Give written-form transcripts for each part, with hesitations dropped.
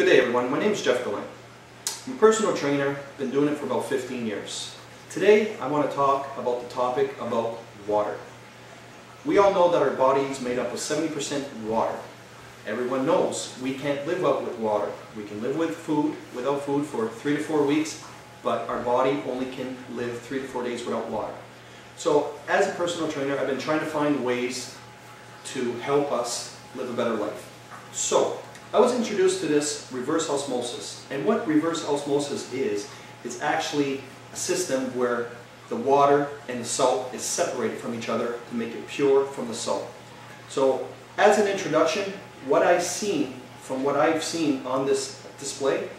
Good day everyone, my name is Jeff Gallen. I'm a personal trainer, been doing it for about 15 years. Today I want to talk about the topic about water. We all know that our body is made up of 70% water. Everyone knows we can't live without water. We can live without food for 3 to 4 weeks, but our body only can live 3 to 4 days without water. So as a personal trainer, I've been trying to find ways to help us live a better life. So I was introduced to this reverse osmosis, and what reverse osmosis is, it's actually a system where the water and the salt is separated from each other to make it pure from the salt. So as an introduction, what I've seen on this display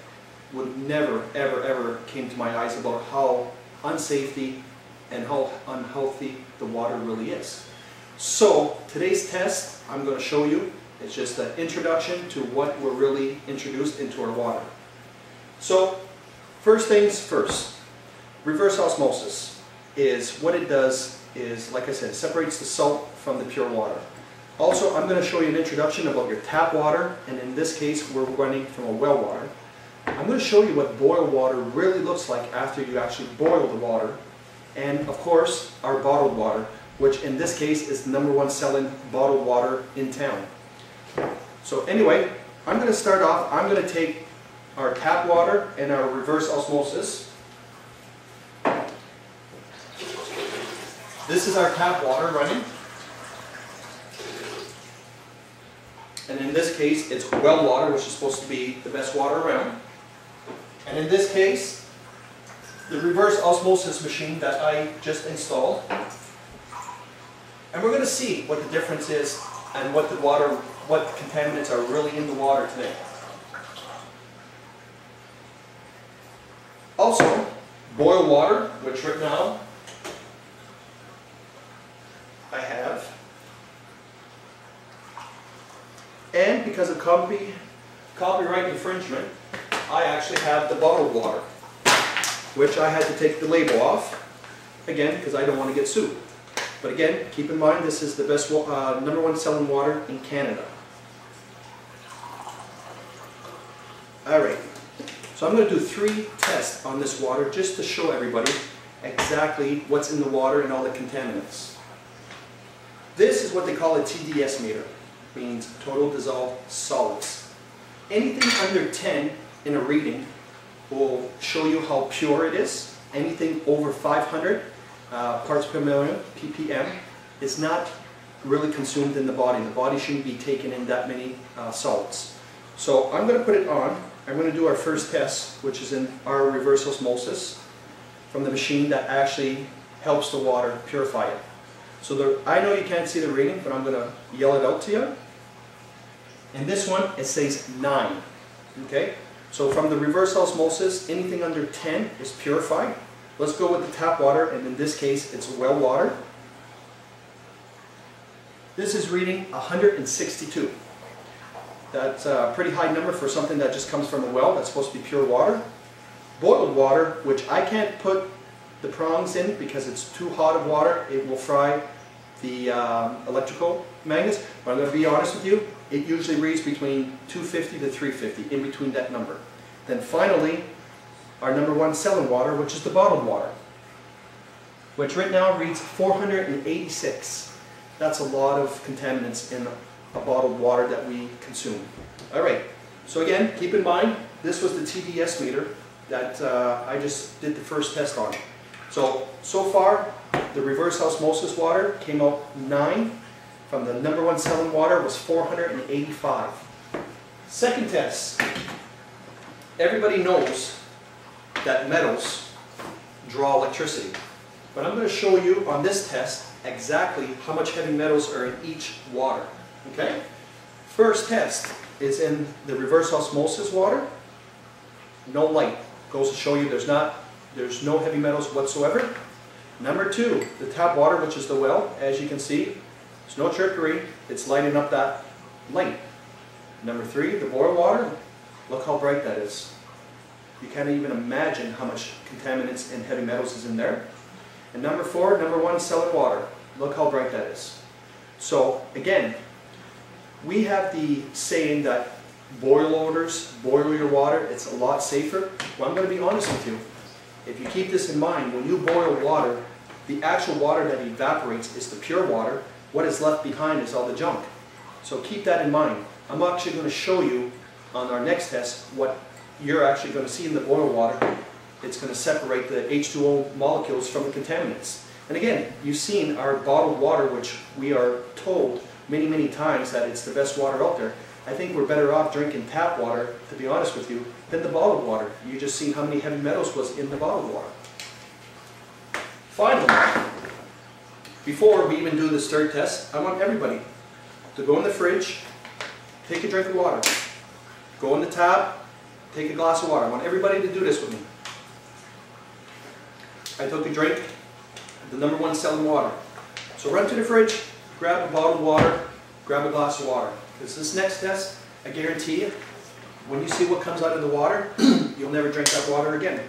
would never ever came to my eyes about how unsafety and how unhealthy the water really is. So today's test I'm going to show you. It's just an introduction to what we're really introduced into our water. So first things first, reverse osmosis is what it does is, like I said, it separates the salt from the pure water. Also, I'm going to show you an introduction about your tap water, and in this case we're running from a well water. I'm going to show you what boiled water really looks like after you actually boil the water, and of course our bottled water, which in this case is the #1 selling bottled water in town. So anyway, I'm going to start off. I'm going to take our tap water and our reverse osmosis. This is our tap water running. And in this case, it's well water, which is supposed to be the best water around. And in this case, the reverse osmosis machine that I just installed. And we're going to see what the difference is and what contaminants are really in the water today. Also, boiled water, which right now I have. And because of copyright infringement, I actually have the bottled water, which I had to take the label off, again, because I don't want to get sued. But again, keep in mind, this is the best #1 selling water in Canada. Alright, so I'm going to do 3 tests on this water just to show everybody exactly what's in the water and all the contaminants. This is what they call a TDS meter, means total dissolved solids. Anything under 10 in a reading will show you how pure it is. Anything over 500 parts per million, ppm, is not really consumed in the body. The body shouldn't be taking in that many solids. So I'm going to put it on. I'm going to do our first test, which is in our reverse osmosis from the machine that actually helps the water purify it. So I know you can't see the reading, but I'm going to yell it out to you. In this one, it says 9. Okay? So from the reverse osmosis, anything under 10 is purified. Let's go with the tap water, and in this case, it's well water. This is reading 162. That's a pretty high number for something that just comes from a well. That's supposed to be pure water. Boiled water, which I can't put the prongs in because it's too hot of water. It will fry the electrical magnets. But I'm going to be honest with you, it usually reads between 250 to 350, in between that number. Then finally, our #1 selling water, which is the bottled water, which right now reads 486. That's a lot of contaminants in a bottled water that we consume. Alright, so again, keep in mind, this was the TDS meter that I just did the first test on. So far, the reverse osmosis water came out 9. From the #1 selling water was 485. Second test. Everybody knows that metals draw electricity. But I'm going to show you on this test exactly how much heavy metals are in each water. Okay? First test is in the reverse osmosis water. No light. Goes to show you there's no heavy metals whatsoever. Number 2, the tap water, which is the well. As you can see, there's no trickery. It's lighting up that light. Number 3, the boiled water. Look how bright that is. You can't even imagine how much contaminants and heavy metals is in there. And number 4, #1 selling water. Look how bright that is. So again, we have the saying that boil orders, boil your water, it's a lot safer. Well, I'm going to be honest with you. If you keep this in mind, when you boil water, the actual water that evaporates is the pure water. What is left behind is all the junk. So keep that in mind. I'm actually going to show you on our next test what you're actually going to see in the boiled water. It's going to separate the H2O molecules from the contaminants. And again, you've seen our bottled water, which we are told many, many times that it's the best water out there. I think we're better off drinking tap water, to be honest with you, than the bottled water. You just seen how many heavy metals was in the bottled water. Finally, before we even do this third test, I want everybody to go in the fridge, take a drink of water. Go in the tap, take a glass of water. I want everybody to do this with me. I took a drink, the #1 selling water. So run to the fridge, grab a bottle of water, grab a glass of water. Because this next test, I guarantee you, when you see what comes out of the water, you'll never drink that water again.